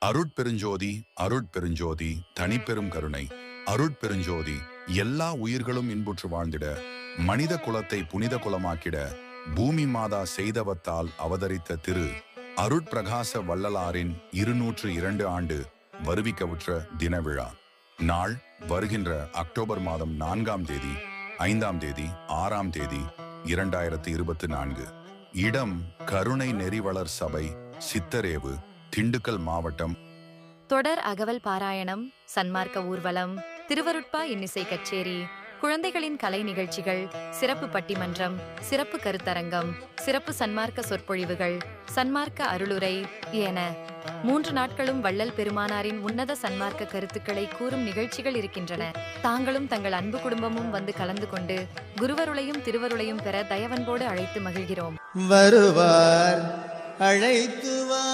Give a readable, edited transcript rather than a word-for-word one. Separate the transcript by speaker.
Speaker 1: அருட்பெருஞ்சோதி, அருட்பெருஞ்சோதி, தனிப்பெரும் கருணை, அருட்பெருஞ்சோதி. எல்லா உயிர்களும் இன்புற்று வாழ்ந்திட, மனித குலத்தை புனித குலமாக்கிட, பூமி மாதா செய்தவத்தால் அவதரித்த திரு அருட்பிரகாச வள்ளலாரின் 202 ஆண்டு வருவிக்கவுற்ற தின விழா. நாள் வருகின்ற அக்டோபர் மாதம் 4ஆம் தேதி, 5ஆம் தேதி, 6ஆம் தேதி 2024. இடம் கருணை நெறிவளர் சபை, சித்தரேவு, திண்டுக்கல் மாவட்டம்.
Speaker 2: தொடர் அகவல் பாராயணம், சன்மார்க்க ஊர்வலம், திருவருட்பா இன்னிசை கச்சேரி, குழந்தைகளின் கலை நிகழ்ச்சிகள், சிறப்பு பட்டிமன்றம், சிறப்பு கருத்தரங்கம், சிறப்பு சன்மார்க்க சொற்பொழிவுகள், சன்மார்க்க அருளுரை என 3 நாட்களும் வள்ளல் பெருமானாரின் உன்னத சன்மார்க்க கருத்துக்களை கூறும் நிகழ்ச்சிகள் இருக்கின்றன. தாங்களும் தங்கள் அன்பு குடும்பமும் வந்து கலந்து கொண்டு குருவருளையும் திருவருளையும் பெற தயவன்போடு அழைத்து மகிழ்கிறோம்.
Speaker 3: வருவார் அழைத்துவார்